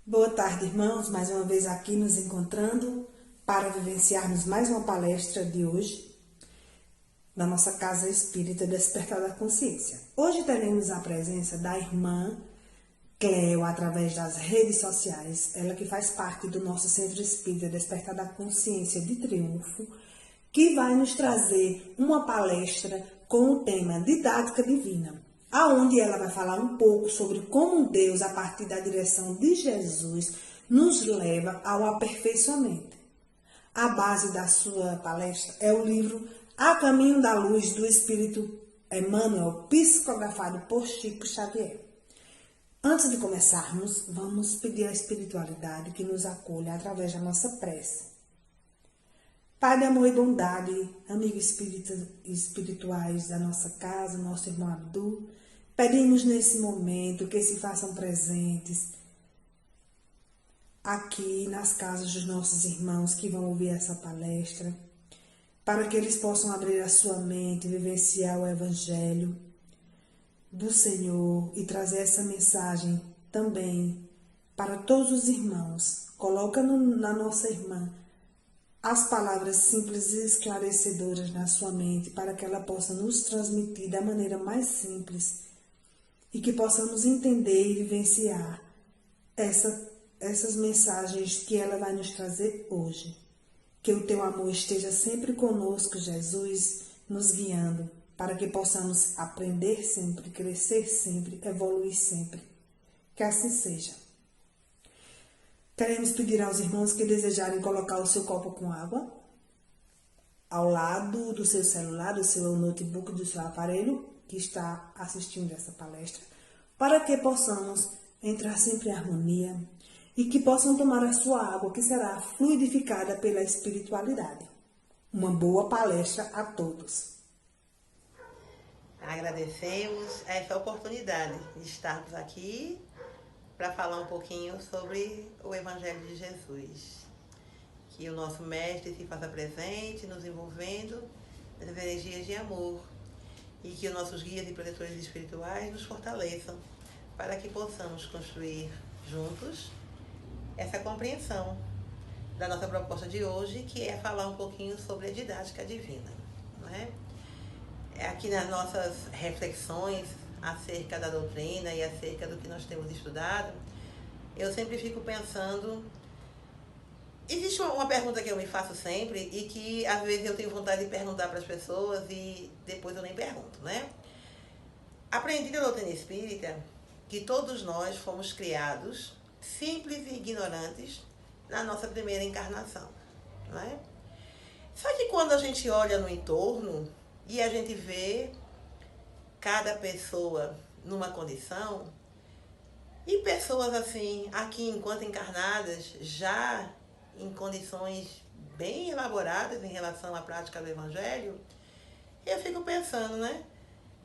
Boa tarde, irmãos. Mais uma vez aqui nos encontrando para vivenciarmos mais uma palestra de hoje na nossa Casa Espírita Despertar da Consciência. Hoje teremos a presença da irmã Cleo através das redes sociais, ela que faz parte do nosso Centro Espírita Despertar da Consciência de Triunfo, que vai nos trazer uma palestra com o tema Didática Divina, aonde ela vai falar um pouco sobre como Deus, a partir da direção de Jesus, nos leva ao aperfeiçoamento. A base da sua palestra é o livro A Caminho da Luz do Espírito Emmanuel, psicografado por Chico Xavier. Antes de começarmos, vamos pedir à espiritualidade que nos acolha através da nossa prece. Pai de amor e bondade, amigos espirituais da nossa casa, nosso irmão Abdu, pedimos nesse momento que se façam presentes aqui nas casas dos nossos irmãos que vão ouvir essa palestra, para que eles possam abrir a sua mente, vivenciar o Evangelho do Senhor e trazer essa mensagem também para todos os irmãos. Coloca na nossa irmã as palavras simples e esclarecedoras na sua mente para que ela possa nos transmitir da maneira mais simples e que possamos entender e vivenciar essas mensagens que ela vai nos trazer hoje. Que o teu amor esteja sempre conosco, Jesus, nos guiando, para que possamos aprender sempre, crescer sempre, evoluir sempre. Que assim seja. Queremos pedir aos irmãos que desejarem colocar o seu copo com água ao lado do seu celular, do seu notebook, do seu aparelho que está assistindo essa palestra, para que possamos entrar sempre em harmonia e que possam tomar a sua água, que será fluidificada pela espiritualidade. Uma boa palestra a todos. Agradecemos essa oportunidade de estarmos aqui para falar um pouquinho sobre o Evangelho de Jesus. Que o nosso Mestre se faça presente, nos envolvendo nas energias de amor. E que os nossos guias e protetores espirituais nos fortaleçam para que possamos construir juntos essa compreensão da nossa proposta de hoje, que é falar um pouquinho sobre a didática divina, não é? Aqui nas nossas reflexões acerca da doutrina e acerca do que nós temos estudado, eu sempre fico pensando. Existe uma pergunta que eu me faço sempre e que às vezes eu tenho vontade de perguntar para as pessoas e depois eu nem pergunto, né? Aprendi na doutrina espírita que todos nós fomos criados simples e ignorantes na nossa primeira encarnação, não é? Só que quando a gente olha no entorno e a gente vê cada pessoa numa condição, e pessoas assim, aqui enquanto encarnadas, já em condições bem elaboradas em relação à prática do Evangelho, eu fico pensando, né?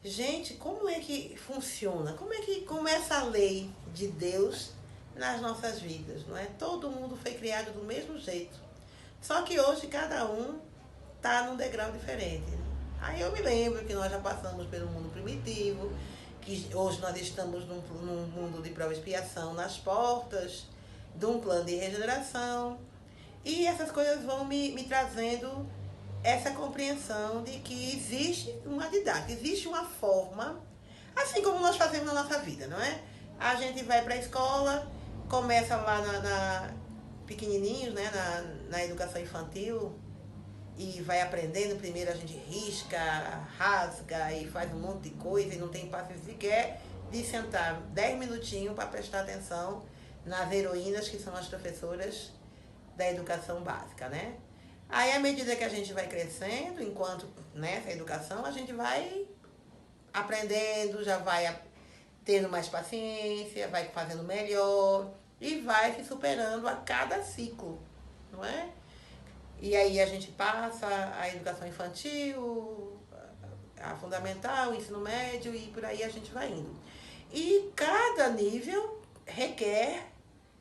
Gente, como é que funciona? Como é que começa a lei de Deus nas nossas vidas, não é? Todo mundo foi criado do mesmo jeito. Só que hoje cada um está num degrau diferente. Aí eu me lembro que nós já passamos pelo mundo primitivo, que hoje nós estamos num mundo de prova e expiação, nas portas de um plano de regeneração. E essas coisas vão me trazendo essa compreensão de que existe uma didática, existe uma forma, assim como nós fazemos na nossa vida, não é? A gente vai para a escola, começa lá pequenininhos, né, na educação infantil, e vai aprendendo. Primeiro a gente risca, rasga e faz um monte de coisa e não tem paciência sequer de sentar 10 minutinhos para prestar atenção nas heroínas que são as professoras da educação básica, né? Aí, à medida que a gente vai crescendo, enquanto nessa educação, a gente vai aprendendo, já vai tendo mais paciência, vai fazendo melhor e vai se superando a cada ciclo, não é? E aí a gente passa a educação infantil, a fundamental, o ensino médio e por aí a gente vai indo. E cada nível requer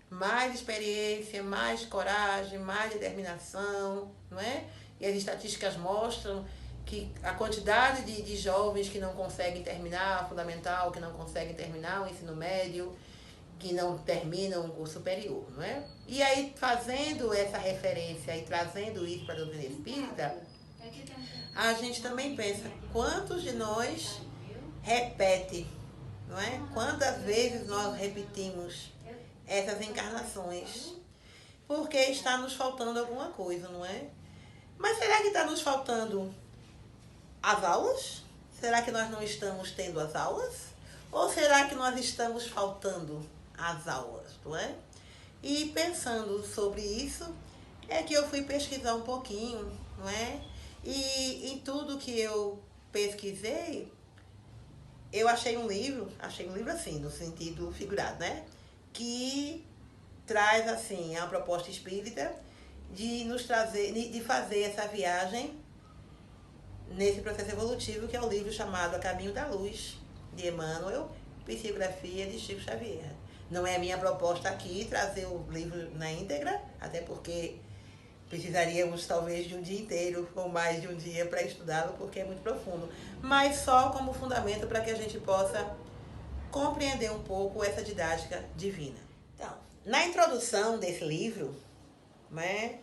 mais experiência, mais coragem, mais determinação, não é? E as estatísticas mostram que a quantidade de jovens que não conseguem terminar a fundamental, que não conseguem terminar o ensino médio, que não terminam um curso superior, não é? E aí, fazendo essa referência e trazendo isso para a doutrina espírita, a gente também pensa, quantos de nós repete, não é? Quantas vezes nós repetimos essas encarnações? Porque está nos faltando alguma coisa, não é? Mas será que está nos faltando as aulas? Será que nós não estamos tendo as aulas? Ou será que nós estamos faltando as aulas, não é? E pensando sobre isso, é que eu fui pesquisar um pouquinho, não é? E em tudo que eu pesquisei, eu achei um livro assim, no sentido figurado, né? Que traz, assim, a proposta espírita de nos trazer, de fazer essa viagem nesse processo evolutivo, que é o livro chamado A Caminho da Luz, de Emmanuel, psicografia de Chico Xavier. Não é a minha proposta aqui trazer o livro na íntegra, até porque precisaríamos talvez de um dia inteiro ou mais de um dia para estudá-lo, porque é muito profundo. Mas só como fundamento para que a gente possa compreender um pouco essa didática divina. Então, na introdução desse livro, né,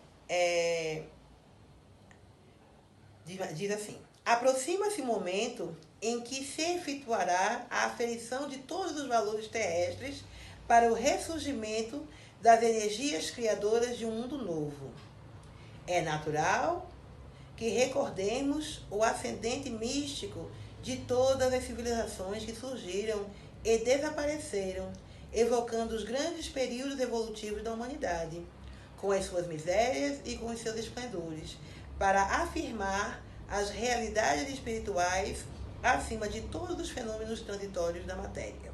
diz assim: aproxima-se o momento em que se efetuará a aferição de todos os valores terrestres para o ressurgimento das energias criadoras de um mundo novo. É natural que recordemos o ascendente místico de todas as civilizações que surgiram e desapareceram, evocando os grandes períodos evolutivos da humanidade, com as suas misérias e com os seus esplendores, para afirmar as realidades espirituais acima de todos os fenômenos transitórios da matéria.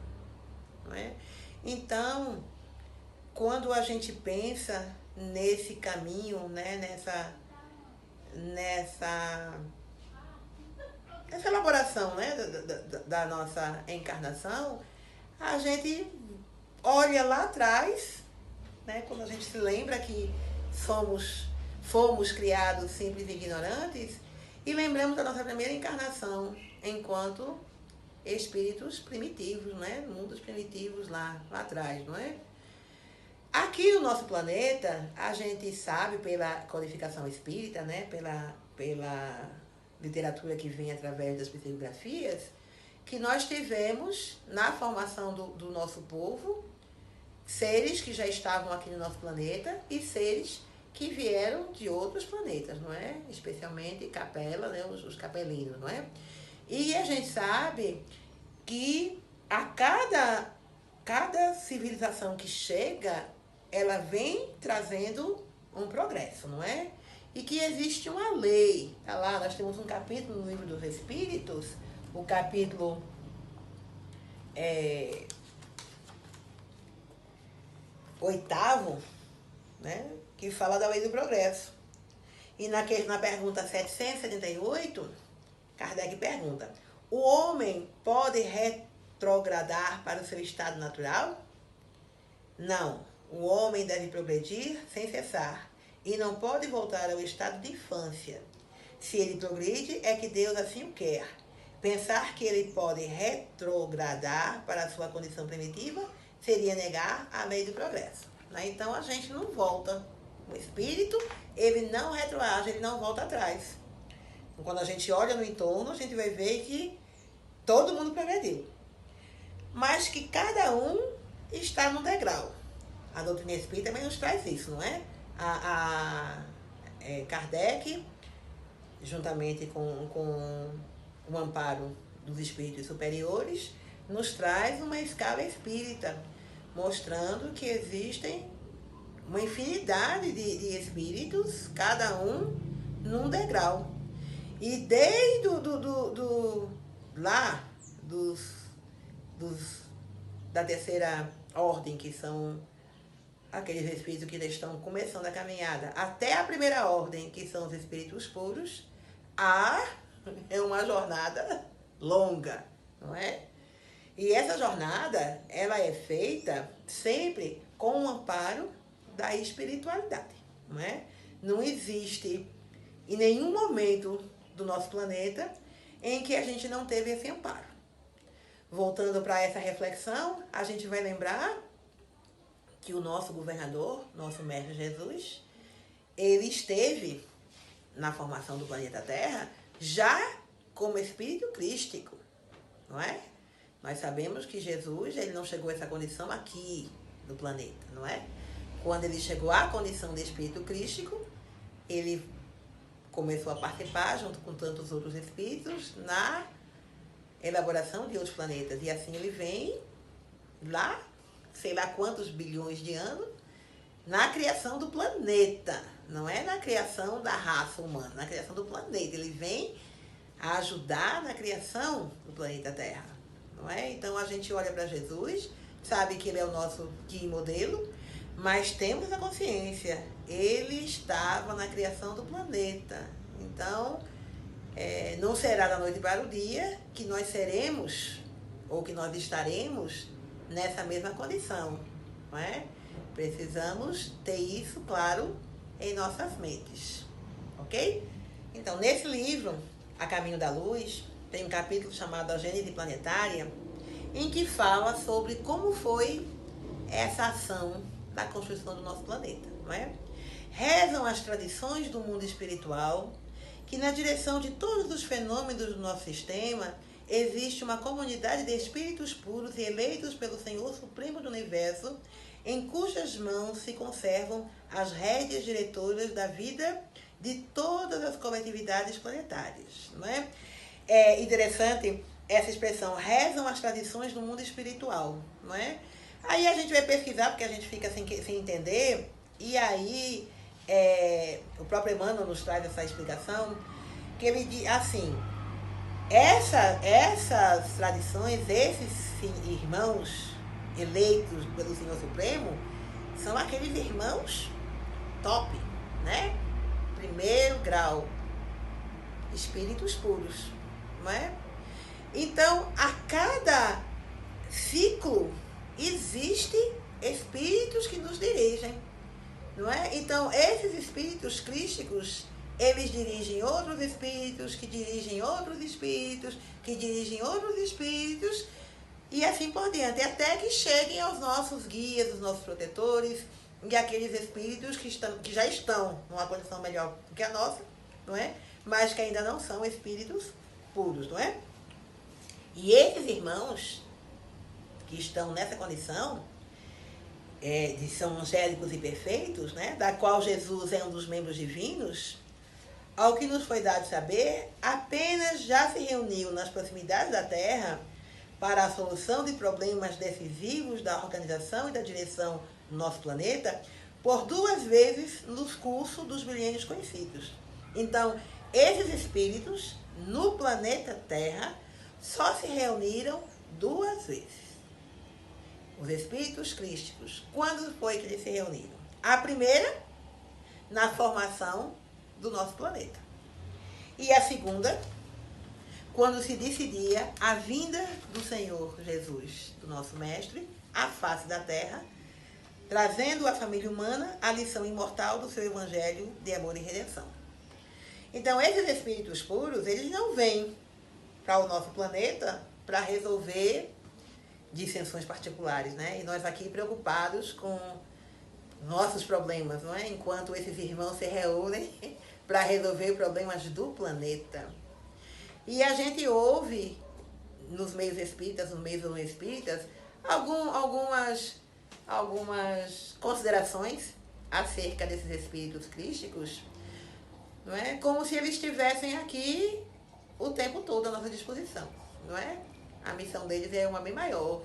Não é? Então, quando a gente pensa nesse caminho, né, nessa elaboração, né, da nossa encarnação, a gente olha lá atrás, né, quando a gente se lembra que fomos criados simples e ignorantes, e lembramos da nossa primeira encarnação enquanto espíritos primitivos, né, mundos primitivos lá atrás, não é? Aqui no nosso planeta, a gente sabe pela codificação espírita, né, pela literatura que vem através das psicografias, que nós tivemos, na formação do nosso povo, seres que já estavam aqui no nosso planeta e seres que vieram de outros planetas, não é? Especialmente Capela, né, os capelinos, não é? E a gente sabe que a cada civilização que chega, ela vem trazendo um progresso, não é? E que existe uma lei. Tá lá, nós temos um capítulo no Livro dos Espíritos, o capítulo 8º, né, que fala da lei do progresso. E na pergunta 778, Kardec pergunta: o homem pode retrogradar para o seu estado natural? Não. O homem deve progredir sem cessar e não pode voltar ao estado de infância. Se ele progride, é que Deus assim o quer. Pensar que ele pode retrogradar para a sua condição primitiva seria negar a lei do progresso. Então a gente não volta. O espírito, ele não retroage, ele não volta atrás. Quando a gente olha no entorno, a gente vai ver que todo mundo progrediu. Mas que cada um está no degrau. A doutrina espírita também nos traz isso, não é? Kardec, juntamente com o amparo dos espíritos superiores, nos traz uma escala espírita, mostrando que existem uma infinidade de espíritos, cada um num degrau. E desde da terceira ordem, que são aqueles espíritos que estão começando a caminhada, até a primeira ordem, que são os espíritos puros, é uma jornada longa, não é? E essa jornada, ela é feita sempre com o amparo da espiritualidade, não é? Não existe em nenhum momento do nosso planeta em que a gente não teve esse amparo. Voltando para essa reflexão, a gente vai lembrar que o nosso governador, nosso mestre Jesus, ele esteve na formação do planeta Terra já como espírito crístico, não é? Nós sabemos que Jesus, ele não chegou a essa condição aqui no planeta, não é? Quando ele chegou à condição de espírito crístico, ele começou a participar, junto com tantos outros espíritos, na elaboração de outros planetas. E assim ele vem lá, sei lá quantos bilhões de anos, na criação do planeta. Não é na criação da raça humana, na criação do planeta. Ele vem a ajudar na criação do planeta Terra. Não é? Então a gente olha para Jesus, sabe que ele é o nosso guia e modelo, mas temos a consciência, ele estava na criação do planeta. Então, não será da noite para o dia que nós seremos, ou que nós estaremos nessa mesma condição. Não é? Precisamos ter isso, claro, em nossas mentes. Ok? Então, nesse livro, A Caminho da Luz, tem um capítulo chamado A Gênese Planetária, em que fala sobre como foi essa ação da construção do nosso planeta, não é? Rezam as tradições do mundo espiritual que na direção de todos os fenômenos do nosso sistema existe uma comunidade de espíritos puros e eleitos pelo Senhor Supremo do Universo, em cujas mãos se conservam as rédeas diretoras da vida de todas as coletividades planetárias, não é? É interessante essa expressão, rezam as tradições do mundo espiritual, não é? Aí a gente vai pesquisar, porque a gente fica sem entender, e aí o próprio Emmanuel nos traz essa explicação, que ele diz assim, essas tradições, esses irmãos eleitos pelo Senhor Supremo, são aqueles irmãos top, né? Primeiro grau, espíritos puros, não é? Então, a cada ciclo existe espíritos que nos dirigem, não é? Então, esses espíritos crísticos, eles dirigem outros espíritos, que dirigem outros espíritos, que dirigem outros espíritos, e assim por diante, até que cheguem aos nossos guias, os nossos protetores, e aqueles espíritos que já estão numa condição melhor que a nossa, não é? Mas que ainda não são espíritos puros, não é? E esses irmãos que estão nessa condição, são angélicos e perfeitos, né? Da qual Jesus é um dos membros divinos, ao que nos foi dado saber, apenas já se reuniu nas proximidades da Terra para a solução de problemas decisivos da organização e da direção do nosso planeta por 2 vezes nos cursos dos milênios conhecidos. Então, esses espíritos no planeta Terra só se reuniram 2 vezes. Os espíritos crísticos, quando foi que eles se reuniram? A primeira, na formação do nosso planeta. E a segunda, quando se decidia a vinda do Senhor Jesus, do nosso Mestre, à face da Terra, trazendo à família humana a lição imortal do seu Evangelho de amor e redenção. Então, esses espíritos puros, eles não vêm para o nosso planeta para resolver dissensões particulares, né? E nós aqui preocupados com nossos problemas, não é? Enquanto esses irmãos se reúnem para resolver problemas do planeta. E a gente ouve nos meios espíritas, nos meios não espíritas, algumas considerações acerca desses espíritos crísticos, não é? Como se eles estivessem aqui o tempo todo à nossa disposição, não é? A missão deles é uma bem maior.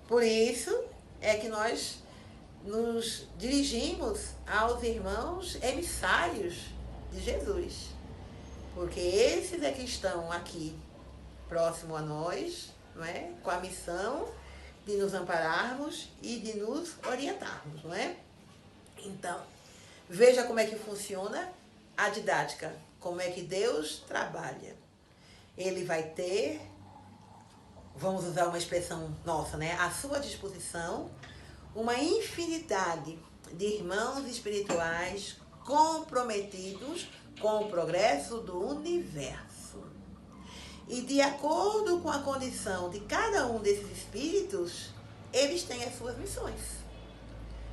Por isso é que nós nos dirigimos aos irmãos emissários de Jesus. Porque esses é que estão aqui, próximo a nós, não é? Com a missão de nos ampararmos e de nos orientarmos, não é? Então, veja como é que funciona a didática, como é que Deus trabalha. Ele vai ter, vamos usar uma expressão nossa, né? À sua disposição, uma infinidade de irmãos espirituais comprometidos com o progresso do universo. E de acordo com a condição de cada um desses espíritos, eles têm as suas missões.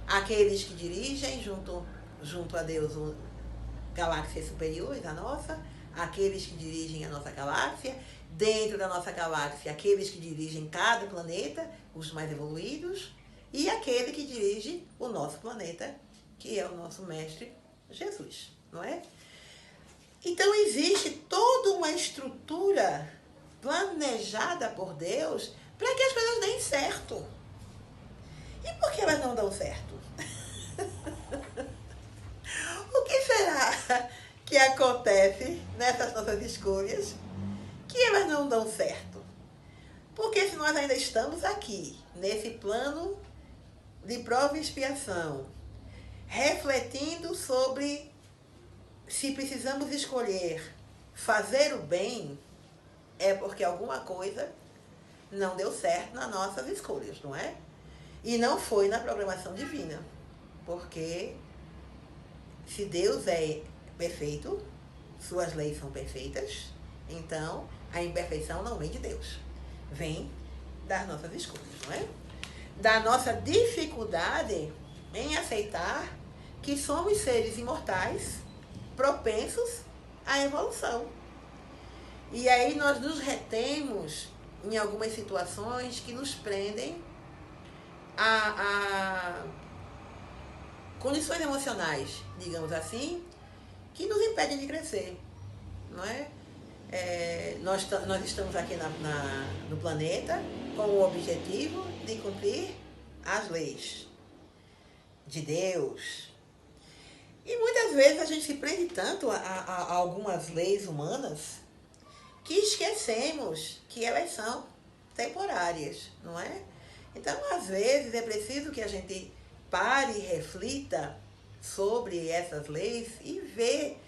aqueles que dirigem junto a Deus galáxias superiores à nossa, aqueles que dirigem a nossa galáxia, dentro da nossa galáxia, aqueles que dirigem cada planeta, os mais evoluídos, e aquele que dirige o nosso planeta, que é o nosso Mestre Jesus, não é? Então existe toda uma estrutura planejada por Deus para que as coisas deem certo. E por que elas não dão certo? O que será que acontece nessas nossas escolhas que elas não dão certo? Porque se nós ainda estamos aqui, nesse plano de prova e expiação, refletindo sobre se precisamos escolher fazer o bem, é porque alguma coisa não deu certo nas nossas escolhas, não é? E não foi na programação divina. Porque se Deus é perfeito, suas leis são perfeitas, então a imperfeição não vem de Deus. Vem das nossas escolhas, não é? Da nossa dificuldade em aceitar que somos seres imortais, propensos à evolução. E aí nós nos retemos em algumas situações que nos prendem a condições emocionais, digamos assim, que nos impedem de crescer, não é? Nós estamos aqui no planeta com o objetivo de cumprir as leis de Deus. E muitas vezes a gente se prende tanto a algumas leis humanas que esquecemos que elas são temporárias, não é? Então, às vezes, é preciso que a gente pare e reflita sobre essas leis e ver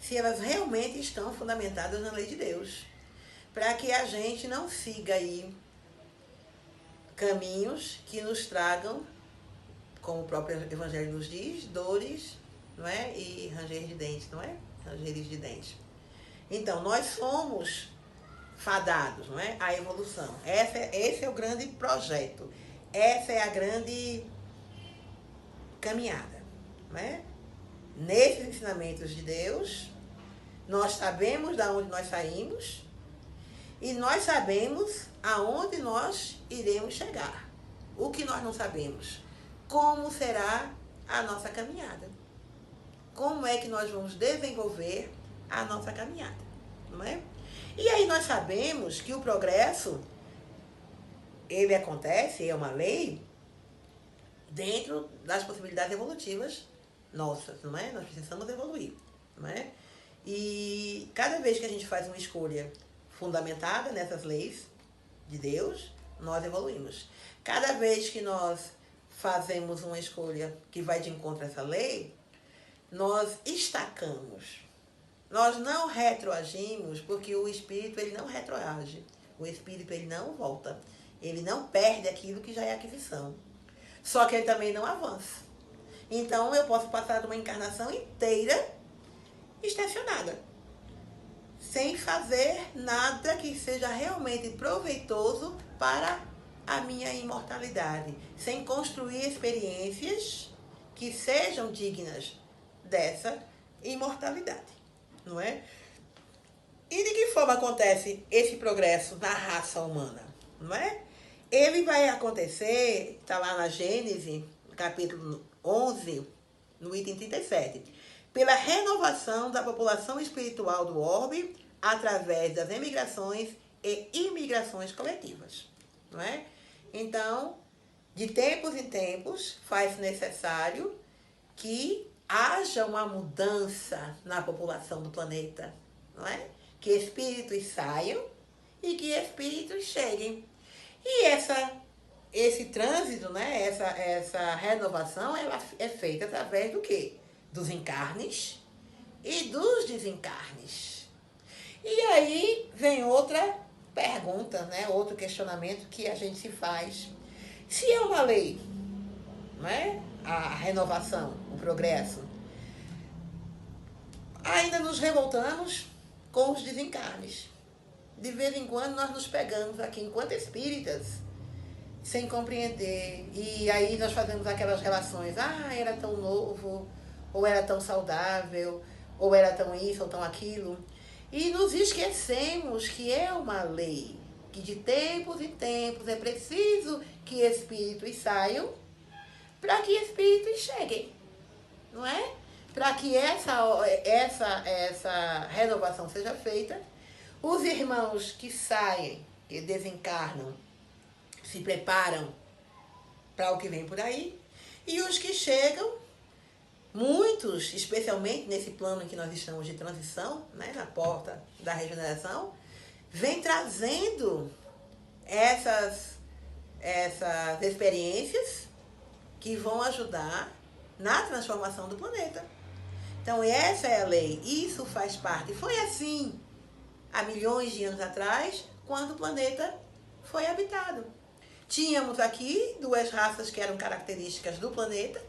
se elas realmente estão fundamentadas na lei de Deus, para que a gente não siga aí caminhos que nos tragam, como o próprio Evangelho nos diz, dores, não é? E ranger de dentes, não é? Rangeres de dentes. Então, nós somos fadados, não é? A evolução. Esse é o grande projeto. Essa é a grande caminhada, não é? Nesses ensinamentos de Deus, nós sabemos de onde nós saímos e nós sabemos aonde nós iremos chegar. O que nós não sabemos? Como será a nossa caminhada? Como é que nós vamos desenvolver a nossa caminhada, não é? E aí nós sabemos que o progresso, ele acontece, é uma lei, dentro das possibilidades evolutivas nossas, não é? Nós precisamos evoluir, não é? E cada vez que a gente faz uma escolha fundamentada nessas leis de Deus, nós evoluímos. Cada vez que nós fazemos uma escolha que vai de encontro a essa lei, nós estacamos. Nós não retroagimos, porque o espírito ele não retroage. O espírito ele não volta. Ele não perde aquilo que já é aquisição. Só que ele também não avança. Então eu posso passar de uma encarnação inteira estacionada, sem fazer nada que seja realmente proveitoso para a minha imortalidade, sem construir experiências que sejam dignas dessa imortalidade, não é? E de que forma acontece esse progresso na raça humana, não é? Ele vai acontecer, está lá na Gênesis, capítulo 11, no item 37, pela renovação da população espiritual do orbe através das emigrações e imigrações coletivas, não é? Então, de tempos em tempos, faz necessário que haja uma mudança na população do planeta, não é? Que espíritos saiam e que espíritos cheguem. E esse trânsito, né? essa renovação, ela é feita através do quê? Dos encarnes e dos desencarnes. E aí vem outra pergunta, né? Outro questionamento que a gente se faz. Se é uma lei, não é? A renovação, o progresso, ainda nos revoltamos com os desencarnes. De vez em quando nós nos pegamos aqui, enquanto espíritas, sem compreender. E aí nós fazemos aquelas relações, era tão novo, ou era tão saudável, ou era tão isso, ou tão aquilo. E nos esquecemos que é uma lei, que de tempos em tempos é preciso que espíritos saiam para que espíritos cheguem, não é? Para que essa renovação seja feita, os irmãos que saem, que desencarnam, se preparam para o que vem por aí, e os que chegam, muitos, especialmente nesse plano em que nós estamos de transição, né, na porta da regeneração, vem trazendo essas experiências que vão ajudar na transformação do planeta. Então essa é a lei, isso faz parte. Foi assim há milhões de anos atrás, quando o planeta foi habitado. Tínhamos aqui 2 raças que eram características do planeta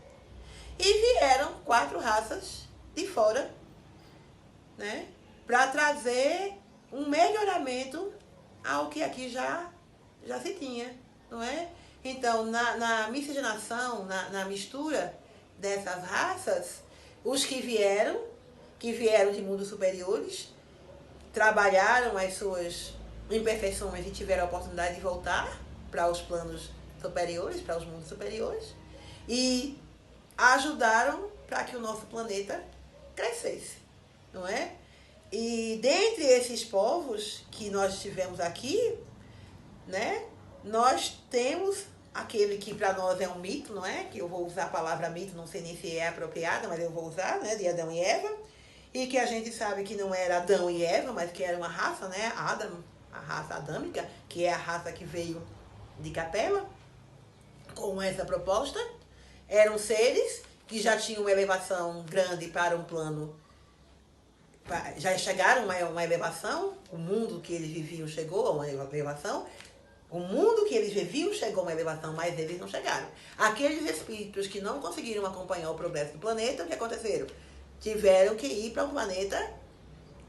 e vieram 4 raças de fora, né, para trazer um melhoramento ao que aqui já se tinha, não é? Então, na miscigenação, na mistura dessas raças, os que vieram de mundos superiores, trabalharam as suas imperfeições e tiveram a oportunidade de voltar para os planos superiores, para os mundos superiores, e ajudaram para que o nosso planeta crescesse, não é? E dentre esses povos que nós tivemos aqui, né, nós temos aquele que para nós é um mito, não é? Que eu vou usar a palavra mito, não sei nem se é apropriada, mas eu vou usar, né, de Adão e Eva, e que a gente sabe que não era Adão e Eva, mas que era uma raça, né, a raça adâmica, que é a raça que veio de Capela, com essa proposta. Eram seres que já tinham uma elevação grande para um plano, já chegaram a uma elevação, o mundo que eles viviam chegou a uma elevação, o mundo que eles viviam chegou a uma elevação, mas eles não chegaram. Aqueles espíritos que não conseguiram acompanhar o progresso do planeta, o que aconteceram? Tiveram que ir para um planeta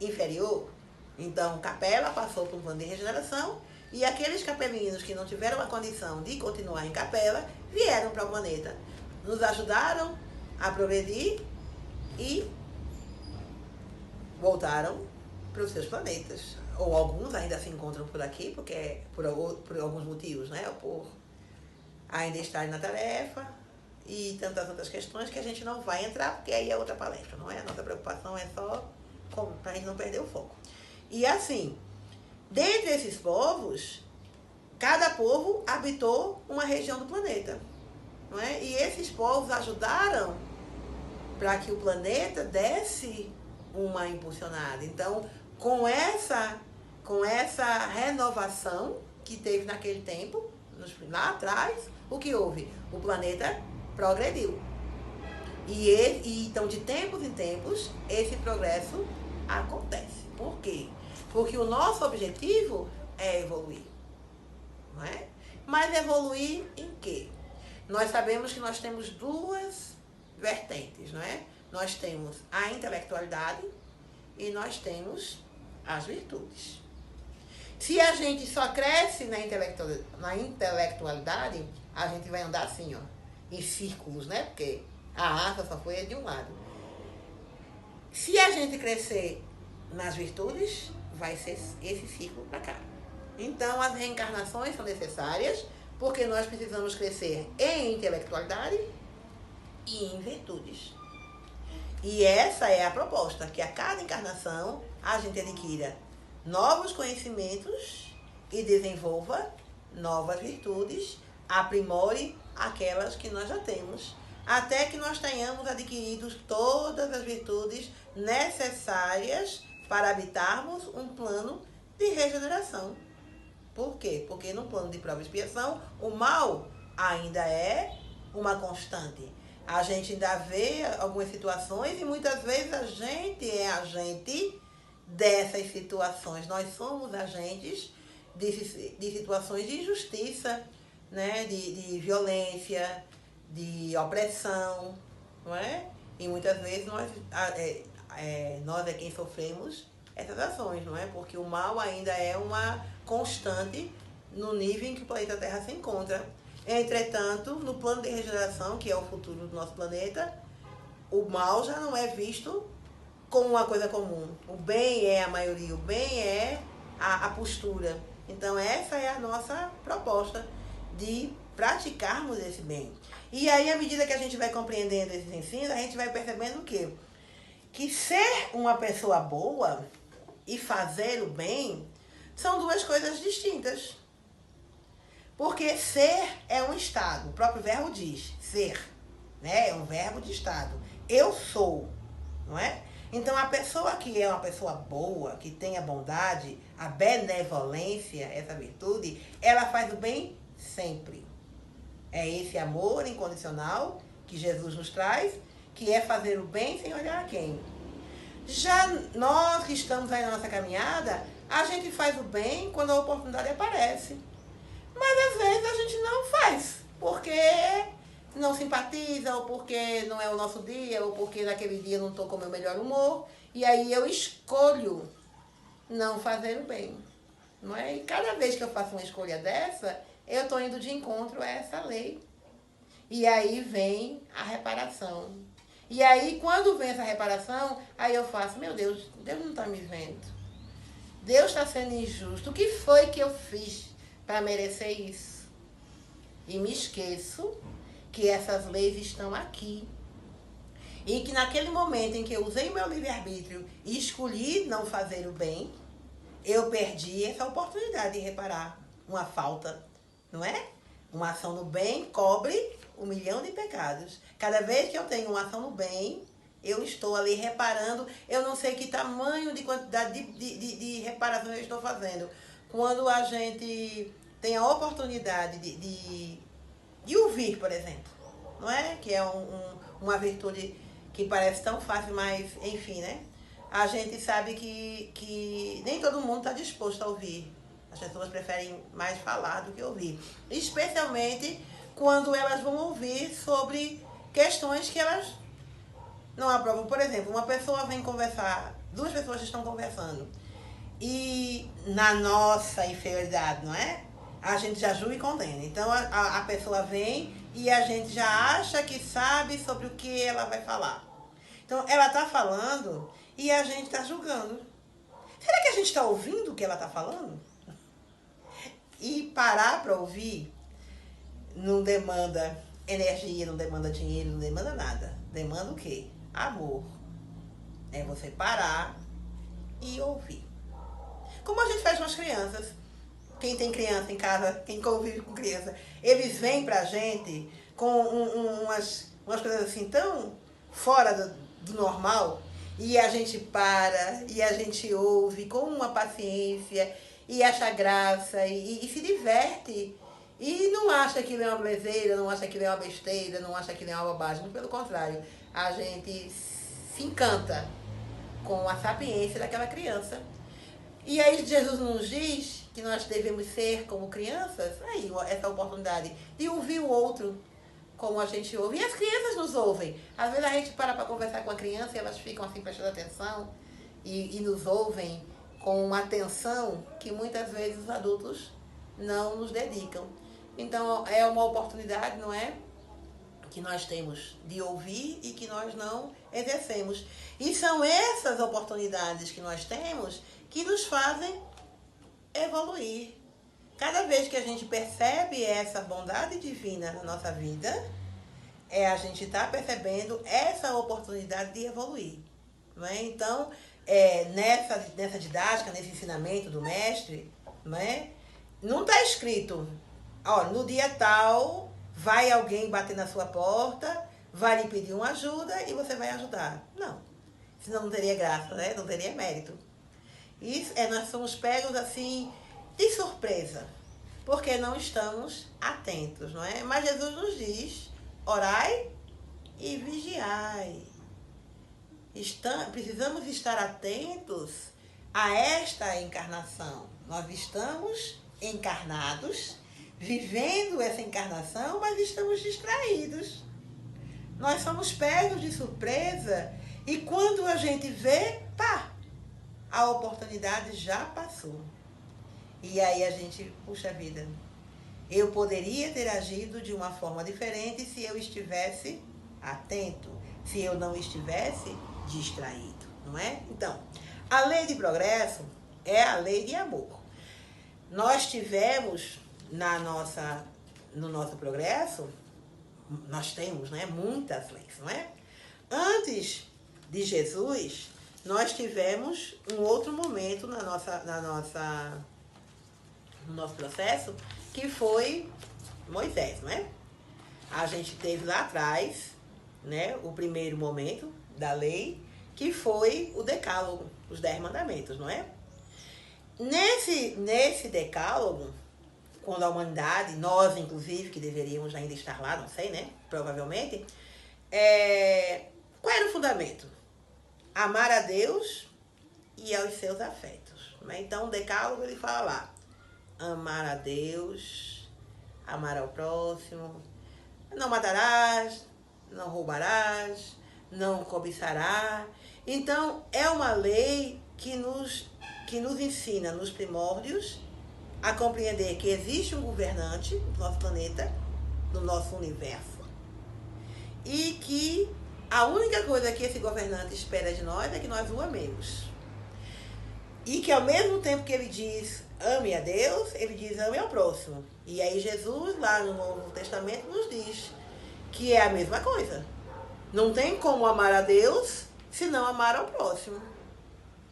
inferior. Então, Capela passou por um plano de regeneração, e aqueles capelinos que não tiveram a condição de continuar em Capela, vieram para o planeta. Nos ajudaram a progredir e voltaram para os seus planetas. Ou alguns ainda se encontram por aqui, porque por alguns motivos, né? Por ainda estarem na tarefa e tantas outras questões que a gente não vai entrar, porque aí é outra palestra, não é? A nossa preocupação é só para a gente não perder o foco. E assim, dentre esses povos, cada povo habitou uma região do planeta, não é? E esses povos ajudaram para que o planeta desse uma impulsionada. Então, com essa renovação que teve naquele tempo, lá atrás, o que houve? O planeta progrediu. E então, de tempos em tempos, esse progresso acontece. Por quê? Porque o nosso objetivo é evoluir, não é? Mas evoluir em quê? Nós sabemos que nós temos 2 vertentes, não é? Nós temos a intelectualidade e nós temos as virtudes. Se a gente só cresce na intelectualidade, a gente vai andar assim, ó, em círculos, né? Porque a raça só foi de um lado. Se a gente crescer nas virtudes, vai ser esse círculo para cá. Então, as reencarnações são necessárias, porque nós precisamos crescer em intelectualidade e em virtudes. E essa é a proposta, que a cada encarnação a gente adquira novos conhecimentos e desenvolva novas virtudes, aprimore aquelas que nós já temos, até que nós tenhamos adquirido todas as virtudes necessárias para habitarmos um plano de regeneração. Por quê? Porque no plano de prova e expiação, o mal ainda é uma constante. A gente ainda vê algumas situações e muitas vezes a gente é agente dessas situações. Nós somos agentes de situações de injustiça, né? de violência, de opressão, não é? E muitas vezes nós é quem sofremos essas ações, não é? Porque o mal ainda é uma constante no nível em que o planeta Terra se encontra. Entretanto, no plano de regeneração, que é o futuro do nosso planeta, o mal já não é visto como uma coisa comum. O bem é a maioria, o bem é a postura. Então essa é a nossa proposta de praticarmos esse bem. E aí, à medida que a gente vai compreendendo esses ensinos, a gente vai percebendo o quê? Que ser uma pessoa boa e fazer o bem são duas coisas distintas. Porque ser é um estado, o próprio verbo diz, ser, né? É um verbo de estado. Eu sou, não é? Então a pessoa que é uma pessoa boa, que tem a bondade, a benevolência, essa virtude, ela faz o bem sempre. É esse amor incondicional que Jesus nos traz, que é fazer o bem sem olhar a quem. Já nós que estamos aí na nossa caminhada, a gente faz o bem quando a oportunidade aparece. Mas às vezes a gente não faz, porque não simpatiza, ou porque não é o nosso dia, ou porque naquele dia não estou com o meu melhor humor. E aí eu escolho não fazer o bem. Não é? E cada vez que eu faço uma escolha dessa, eu estou indo de encontro a essa lei. E aí vem a reparação. E aí, quando vem essa reparação, aí eu faço, meu Deus, Deus não está me vendo. Deus está sendo injusto. O que foi que eu fiz para merecer isso? E me esqueço que essas leis estão aqui. E que naquele momento em que eu usei o meu livre-arbítrio e escolhi não fazer o bem, eu perdi essa oportunidade de reparar uma falta, não é? Uma ação no bem cobre 1 milhão de pecados. Cada vez que eu tenho uma ação no bem, eu estou ali reparando, eu não sei que tamanho de quantidade de reparação eu estou fazendo. Quando a gente tem a oportunidade de ouvir, por exemplo, não é? Que é uma virtude que parece tão fácil, mas enfim, né? A gente sabe que nem todo mundo está disposto a ouvir. As pessoas preferem mais falar do que ouvir. Especialmente quando elas vão ouvir sobre questões que elas não aprovam. Por exemplo, uma pessoa vem conversar, duas pessoas estão conversando. E na nossa inferioridade, não é? A gente já julga e condena. Então a pessoa vem e a gente já acha que sabe sobre o que ela vai falar. Então ela está falando e a gente está julgando. Será que a gente está ouvindo o que ela está falando? E parar para ouvir não demanda energia, não demanda dinheiro, não demanda nada. Demanda o quê? Amor. É você parar e ouvir. Como a gente faz com as crianças. Quem tem criança em casa, quem convive com criança, eles vêm pra gente com umas coisas assim tão fora do normal, e a gente para, e a gente ouve com uma paciência, e acha graça, e se diverte. E não acha que é uma belezeira, não acha que é uma besteira, não acha que é uma bobagem. Pelo contrário, a gente se encanta com a sapiência daquela criança. E aí Jesus nos diz que nós devemos ser como crianças, aí essa oportunidade de ouvir o outro como a gente ouve. E as crianças nos ouvem. Às vezes a gente para conversar com a criança e elas ficam assim prestando atenção e nos ouvem com uma atenção que muitas vezes os adultos não nos dedicam. Então é uma oportunidade, não é? Que nós temos de ouvir e que nós não exercemos. E são essas oportunidades que nós temos que nos fazem evoluir. Cada vez que a gente percebe essa bondade divina na nossa vida, a gente está percebendo essa oportunidade de evoluir. Não é? Então, nessa didática, nesse ensinamento do mestre, não está escrito, ó, no dia tal, vai alguém bater na sua porta, vai lhe pedir uma ajuda e você vai ajudar. Não. Senão não teria graça, né? Não teria mérito. Isso nós somos pegos assim de surpresa, porque não estamos atentos, não é? Mas Jesus nos diz, orai e vigiai. Precisamos estar atentos a esta encarnação. Nós estamos encarnados, vivendo essa encarnação, mas estamos distraídos. Nós somos pegos de surpresa e quando a gente vê, pá, a oportunidade já passou. E aí a gente, puxa vida, eu poderia ter agido de uma forma diferente se eu estivesse atento, se eu não estivesse distraído, não é? Então, a lei de progresso é a lei de amor. Nós tivemos no nosso progresso, nós temos, né, muitas leis, não é? Antes de Jesus, nós tivemos um outro momento no nosso processo, que foi Moisés, não é? A gente teve lá atrás, né, o primeiro momento da lei, que foi o decálogo, os 10 mandamentos, não é? Nesse decálogo, quando a humanidade, nós inclusive, que deveríamos ainda estar lá, não sei, né? Provavelmente, qual era o fundamento? Amar a Deus e aos seus afetos. Né? Então, o decálogo, ele fala lá, amar a Deus, amar ao próximo, não matarás, não roubarás, não cobiçarás. Então, é uma lei que nos ensina nos primórdios a compreender que existe um governante no nosso planeta, no nosso universo, e que a única coisa que esse governante espera de nós é que nós o amemos. E que ao mesmo tempo que ele diz ame a Deus, ele diz ame ao próximo. E aí Jesus, lá no Novo Testamento, nos diz que é a mesma coisa. Não tem como amar a Deus se não amar ao próximo.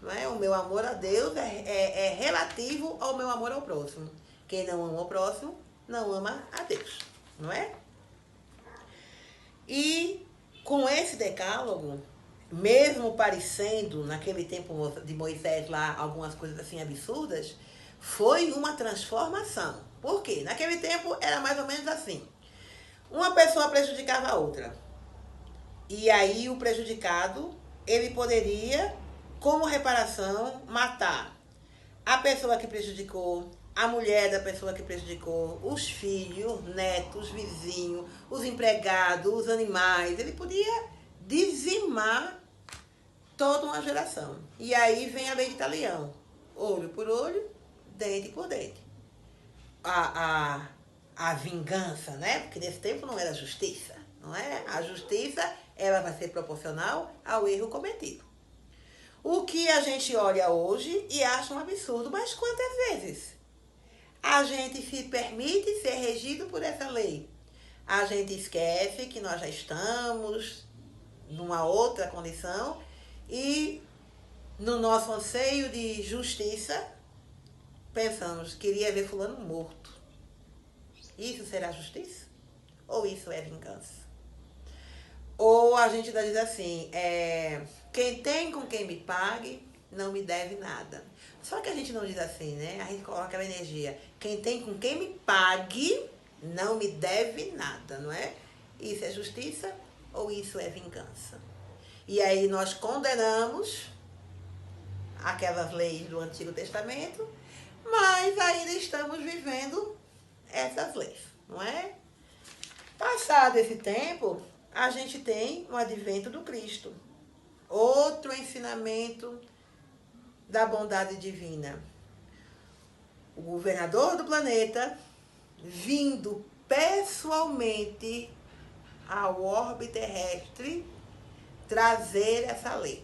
Não é? O meu amor a Deus é relativo ao meu amor ao próximo. Quem não ama o próximo, não ama a Deus. Não é? E com esse decálogo, mesmo parecendo, naquele tempo de Moisés lá, algumas coisas assim absurdas, foi uma transformação. Por quê? Naquele tempo era mais ou menos assim. Uma pessoa prejudicava a outra. E aí o prejudicado, ele poderia, como reparação, matar a pessoa que prejudicou, a mulher da pessoa que prejudicou, os filhos, os netos, os vizinhos, os empregados, os animais. Ele podia dizimar toda uma geração. E aí vem a lei de Talião. Olho por olho, dente por dente. A vingança, né? Porque nesse tempo não era justiça, não é? A justiça, ela vai ser proporcional ao erro cometido. O que a gente olha hoje e acha um absurdo, mas quantas vezes a gente se permite ser regido por essa lei? A gente esquece que nós já estamos numa outra condição e no nosso anseio de justiça pensamos, queria ver fulano morto. Isso será justiça? Ou isso é vingança? Ou a gente diz assim, quem tem com quem me pague, não me deve nada. Só que a gente não diz assim, né? A gente coloca aquela energia. Quem tem com quem me pague, não me deve nada, não é? Isso é justiça ou isso é vingança? E aí nós condenamos aquelas leis do Antigo Testamento, mas ainda estamos vivendo essas leis, não é? Passado esse tempo, a gente tem o advento do Cristo. Outro ensinamento da bondade divina. O governador do planeta vindo pessoalmente ao orbe terrestre trazer essa lei.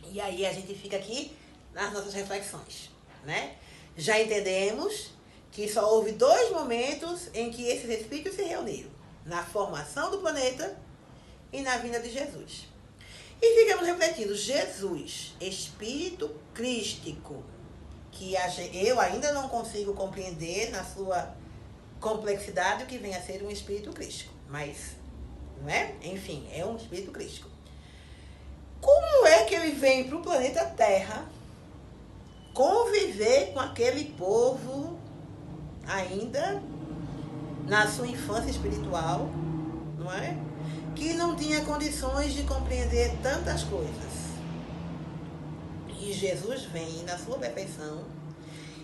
E aí a gente fica aqui nas nossas reflexões, né? Já entendemos que só houve 2 momentos em que esses espíritos se reuniram. Na formação do planeta e na vinda de Jesus. E ficamos refletindo, Jesus, espírito crístico, que eu ainda não consigo compreender na sua complexidade o que vem a ser um espírito crístico. Mas, não é? Enfim, é um espírito crístico. Como é que ele vem para o planeta Terra conviver com aquele povo ainda na sua infância espiritual, não é? Que não tinha condições de compreender tantas coisas. E Jesus vem na sua perfeição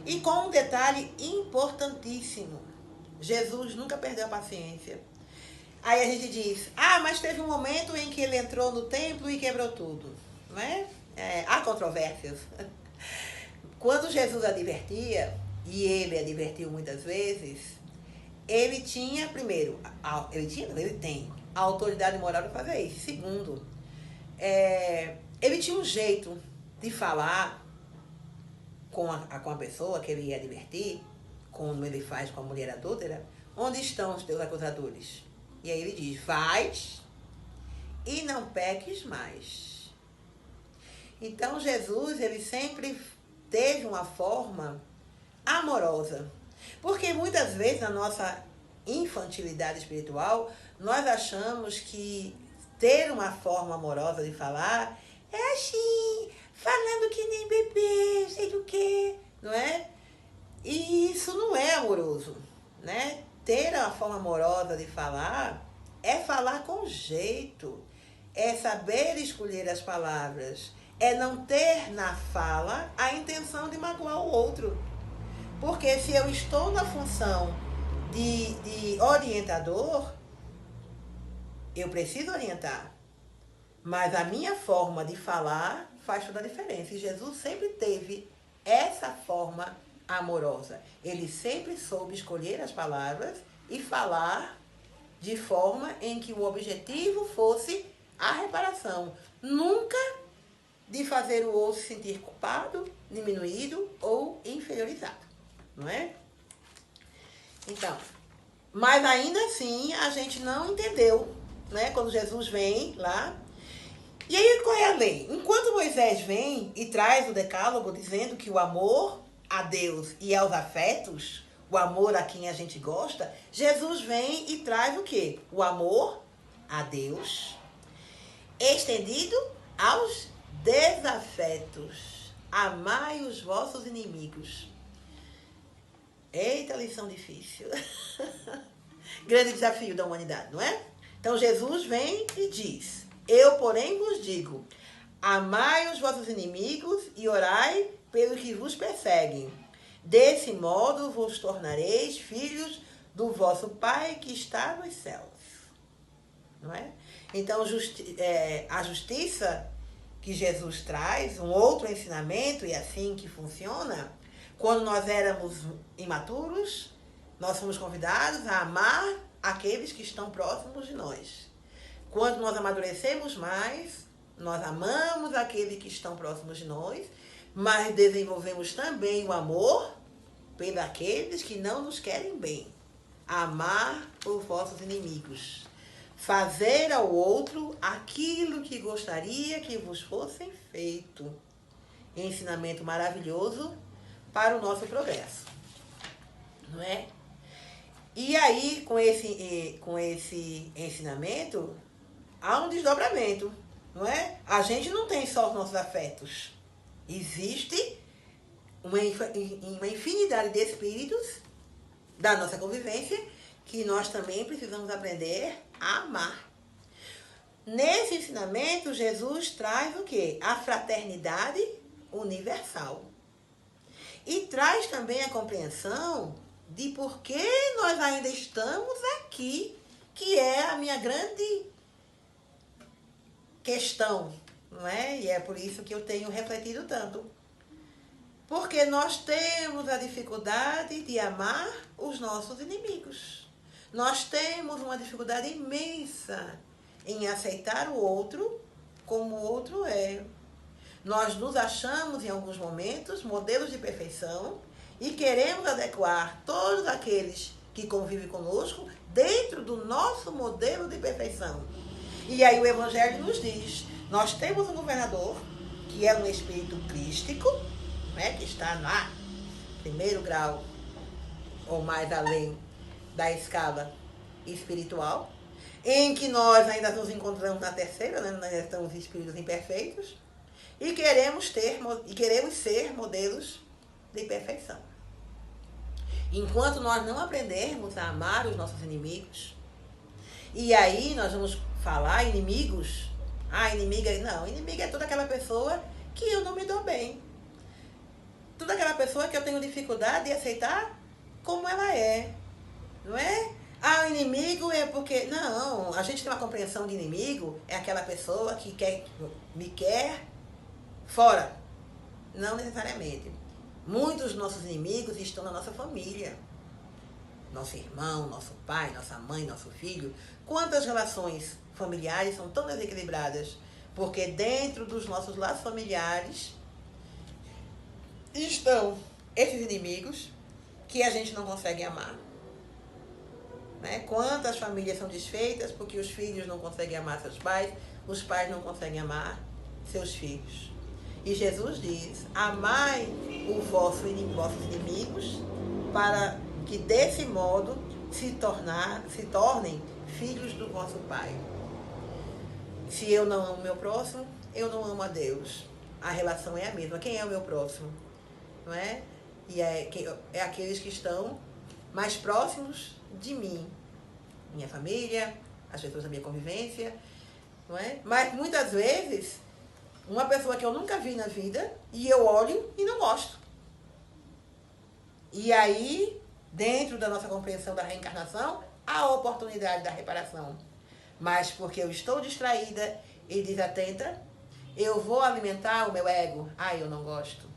e com um detalhe importantíssimo. Jesus nunca perdeu a paciência. Aí a gente diz, mas teve um momento em que ele entrou no templo e quebrou tudo, não é? Há controvérsias. Quando Jesus advertia, e ele advertiu muitas vezes, ele tinha, primeiro, ele tem a autoridade moral de fazer isso. Segundo, ele tinha um jeito de falar com a pessoa que ele ia advertir, como ele faz com a mulher adúltera. Onde estão os teus acusadores? E aí ele diz, vais e não peques mais. Então Jesus, ele sempre teve uma forma amorosa. Porque muitas vezes na nossa infantilidade espiritual, nós achamos que ter uma forma amorosa de falar é assim, falando que nem bebê, sei do que, não é? E isso não é amoroso, né? Ter uma forma amorosa de falar é falar com jeito, é saber escolher as palavras, é não ter na fala a intenção de magoar o outro. Porque se eu estou na função de orientador, eu preciso orientar. Mas a minha forma de falar faz toda a diferença. E Jesus sempre teve essa forma amorosa. Ele sempre soube escolher as palavras e falar de forma em que o objetivo fosse a reparação. Nunca de fazer o outro se sentir culpado, diminuído ou inferiorizado. Não é? Então, mas ainda assim a gente não entendeu, né? Quando Jesus vem lá. E aí qual é a lei? Enquanto Moisés vem e traz o decálogo dizendo que o amor a Deus e aos afetos, o amor a quem a gente gosta, Jesus vem e traz o quê? O amor a Deus estendido aos desafetos. Amai os vossos inimigos. Eita, lição difícil. Grande desafio da humanidade, não é? Então Jesus vem e diz, eu, porém, vos digo, amai os vossos inimigos e orai pelos que vos perseguem. Desse modo vos tornareis filhos do vosso Pai que está nos céus. Não é? Então, a justiça que Jesus traz, um outro ensinamento, e assim que funciona, quando nós éramos imaturos, nós fomos convidados a amar aqueles que estão próximos de nós. Quando nós amadurecemos mais, nós amamos aqueles que estão próximos de nós, mas desenvolvemos também o amor pelos aqueles que não nos querem bem. Amar os vossos inimigos. Fazer ao outro aquilo que gostaria que vos fosse feito. Ensinamento maravilhoso para o nosso progresso. Não é? E aí, com esse ensinamento, há um desdobramento, não é? A gente não tem só os nossos afetos. Existe uma infinidade de espíritos da nossa convivência que nós também precisamos aprender a amar. Nesse ensinamento, Jesus traz o quê? A fraternidade universal. E traz também a compreensão de por que nós ainda estamos aqui, que é a minha grande questão, não é? E é por isso que eu tenho refletido tanto. Porque nós temos a dificuldade de amar os nossos inimigos. Nós temos uma dificuldade imensa em aceitar o outro como o outro é. Nós nos achamos, em alguns momentos, modelos de perfeição e queremos adequar todos aqueles que convivem conosco dentro do nosso modelo de perfeição. E aí o Evangelho nos diz, nós temos um governador, que é um espírito crístico, né, que está lá, primeiro grau, ou mais além da escala espiritual, em que nós ainda nos encontramos na terceira, né, nós estamos espíritos imperfeitos, e queremos ser modelos de perfeição. Enquanto nós não aprendermos a amar os nossos inimigos, e aí nós vamos falar inimigos, inimiga é toda aquela pessoa que eu não me dou bem. Toda aquela pessoa que eu tenho dificuldade de aceitar como ela é, não é? O inimigo é porque... Não, a gente tem uma compreensão de inimigo, é aquela pessoa que me quer fora. Não necessariamente. Muitos dos nossos inimigos estão na nossa família. Nosso irmão, nosso pai, nossa mãe, nosso filho. Quantas relações familiares são tão desequilibradas? Porque dentro dos nossos laços familiares estão esses inimigos que a gente não consegue amar. Né? Quantas famílias são desfeitas porque os filhos não conseguem amar seus pais, os pais não conseguem amar seus filhos. E Jesus diz, amai os vossos inimigos para que desse modo se tornem filhos do vosso Pai. Se eu não amo o meu próximo, eu não amo a Deus. A relação é a mesma. Quem é o meu próximo? Não é? E é aqueles que estão mais próximos de mim. Minha família, as pessoas da minha convivência. Não é? Mas muitas vezes, uma pessoa que eu nunca vi na vida, e eu olho e não gosto. E aí, dentro da nossa compreensão da reencarnação, há a oportunidade da reparação. Mas porque eu estou distraída e desatenta, eu vou alimentar o meu ego. Eu não gosto.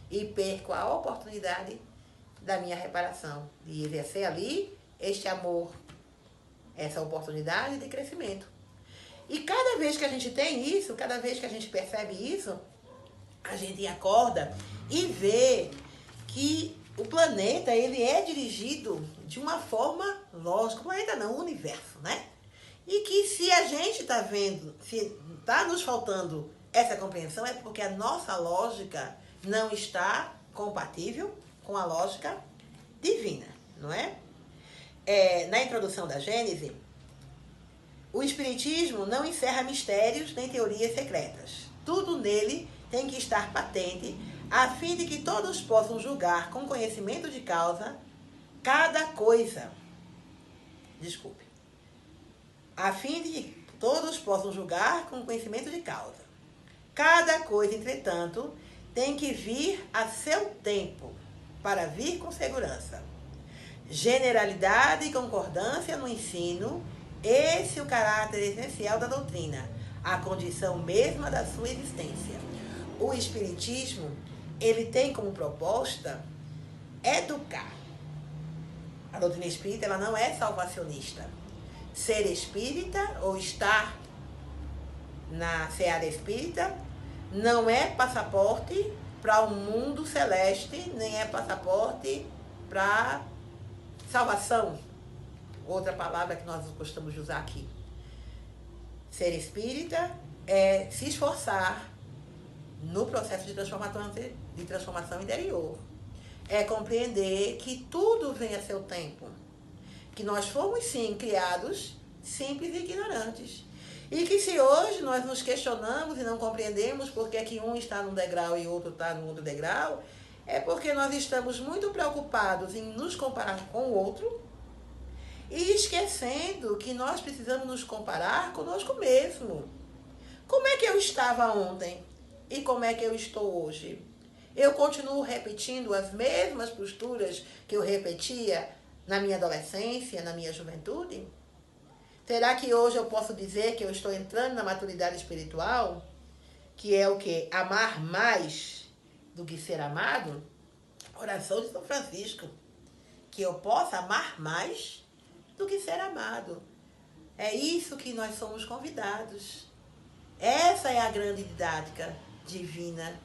E perco a oportunidade da minha reparação. De exercer ali este amor, essa oportunidade de crescimento. E cada vez que a gente tem isso, cada vez que a gente percebe isso, a gente acorda e vê que o planeta, ele é dirigido de uma forma lógica. O planeta não, o universo, né? E que se a gente está vendo, se está nos faltando essa compreensão, é porque a nossa lógica não está compatível com a lógica divina, não é? Na introdução da Gênese, o Espiritismo não encerra mistérios nem teorias secretas. Tudo nele tem que estar patente, a fim de que todos possam julgar com conhecimento de causa cada coisa. A fim de que todos possam julgar com conhecimento de causa. Cada coisa, entretanto, tem que vir a seu tempo, para vir com segurança. Generalidade e concordância no ensino, esse é o caráter essencial da doutrina, a condição mesma da sua existência. O Espiritismo, ele tem como proposta educar. A doutrina espírita, ela não é salvacionista. Ser espírita ou estar na seara espírita não é passaporte para o mundo celeste, nem é passaporte para salvação. Outra palavra que nós gostamos de usar aqui. Ser espírita é se esforçar no processo de transformação interior. É compreender que tudo vem a seu tempo. Que nós fomos, sim, criados simples e ignorantes. E que se hoje nós nos questionamos e não compreendemos porque é que um está num degrau e outro está no outro degrau, é porque nós estamos muito preocupados em nos comparar com o outro e esquecendo que nós precisamos nos comparar conosco mesmo. Como é que eu estava ontem e como é que eu estou hoje? Eu continuo repetindo as mesmas posturas que eu repetia na minha adolescência, na minha juventude? Será que hoje eu posso dizer que eu estou entrando na maturidade espiritual? Que é o quê? Amar mais do que ser amado? Oração de São Francisco. Que eu possa amar mais do que ser amado. É isso que nós somos convidados. Essa é a grande didática divina.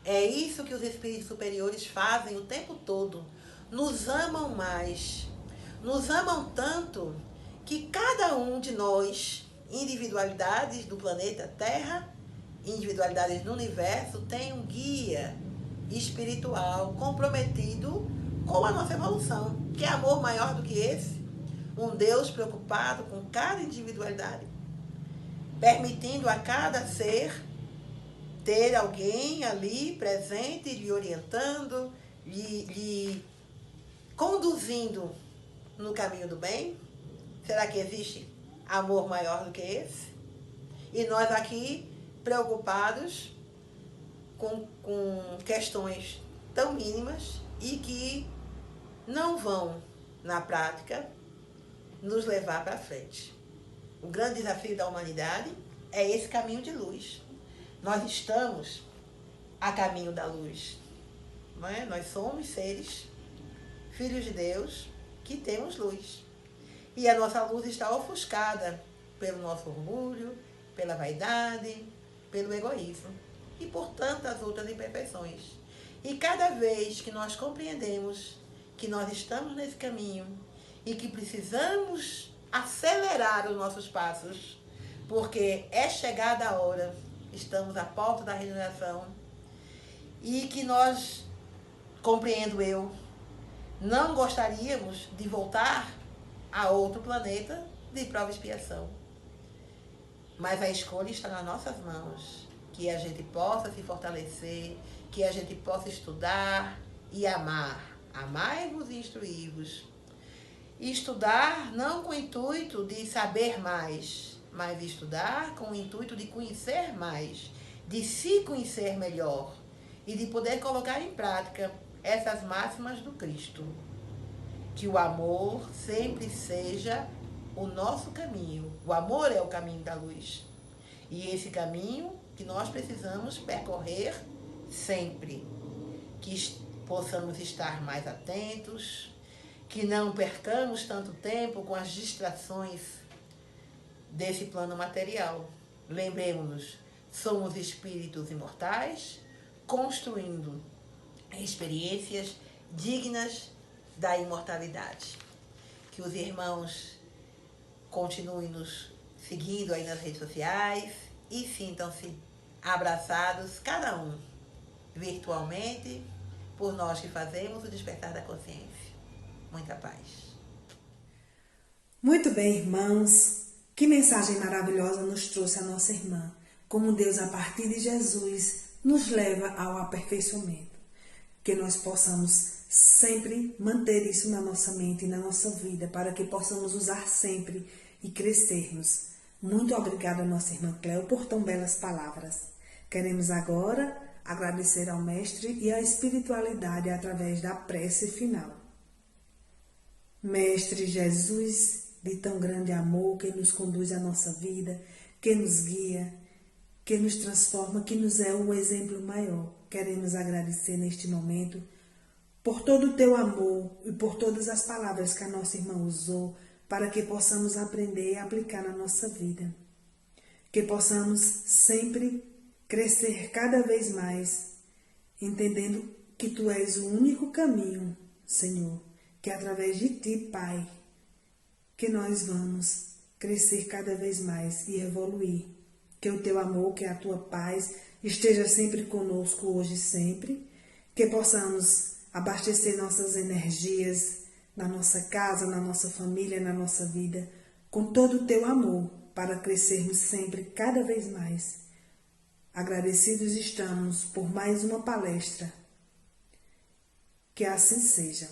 É isso que os espíritos superiores fazem o tempo todo. Nos amam mais. Nos amam tanto que cada um de nós, individualidades do planeta Terra, individualidades no universo, tem um guia espiritual comprometido com a nossa evolução. Que amor maior do que esse? Um Deus preocupado com cada individualidade, permitindo a cada ser ter alguém ali presente, lhe orientando, lhe conduzindo no caminho do bem. Será que existe amor maior do que esse? E nós aqui preocupados com questões tão mínimas e que não vão, na prática, nos levar para frente. O grande desafio da humanidade é esse caminho de luz. Nós estamos a caminho da luz. não é? Nós somos seres, filhos de Deus, que temos luz. E a nossa luz está ofuscada pelo nosso orgulho, pela vaidade, pelo egoísmo e por tantas outras imperfeições. E cada vez que nós compreendemos que nós estamos nesse caminho e que precisamos acelerar os nossos passos, porque é chegada a hora, estamos à porta da regeneração, e que nós, compreendo eu, não gostaríamos de voltar a outro planeta de prova e expiação. Mas a escolha está nas nossas mãos, que a gente possa se fortalecer, que a gente possa estudar e amar. Amai-vos e instruí-vos. E estudar não com o intuito de saber mais, mas estudar com o intuito de conhecer mais, de se conhecer melhor e de poder colocar em prática essas máximas do Cristo. Que o amor sempre seja o nosso caminho. O amor é o caminho da luz. E esse caminho que nós precisamos percorrer sempre. Que possamos estar mais atentos, que não percamos tanto tempo com as distrações desse plano material. Lembremos-nos, somos espíritos imortais, construindo experiências dignas da imortalidade. Que os irmãos continuem nos seguindo aí nas redes sociais e sintam-se abraçados, cada um virtualmente, por nós que fazemos o despertar da consciência. Muita paz. Muito bem, irmãos. Que mensagem maravilhosa nos trouxe a nossa irmã. Como Deus, a partir de Jesus, nos leva ao aperfeiçoamento. Que nós possamos sempre manter isso na nossa mente e na nossa vida, para que possamos usar sempre e crescermos. Muito obrigada, nossa irmã Cléo, por tão belas palavras. Queremos agora agradecer ao Mestre e à espiritualidade através da prece final. Mestre Jesus, de tão grande amor, que nos conduz à nossa vida, que nos guia, que nos transforma, que nos é o exemplo maior. Queremos agradecer neste momento por todo o teu amor e por todas as palavras que a nossa irmã usou para que possamos aprender e aplicar na nossa vida. Que possamos sempre crescer cada vez mais, entendendo que tu és o único caminho, Senhor, que através de ti, Pai, que nós vamos crescer cada vez mais e evoluir. Que o teu amor, que a tua paz esteja sempre conosco hoje e sempre. Que possamos abastecer nossas energias na nossa casa, na nossa família, na nossa vida, com todo o teu amor, para crescermos sempre cada vez mais. Agradecidos estamos por mais uma palestra. Que assim seja.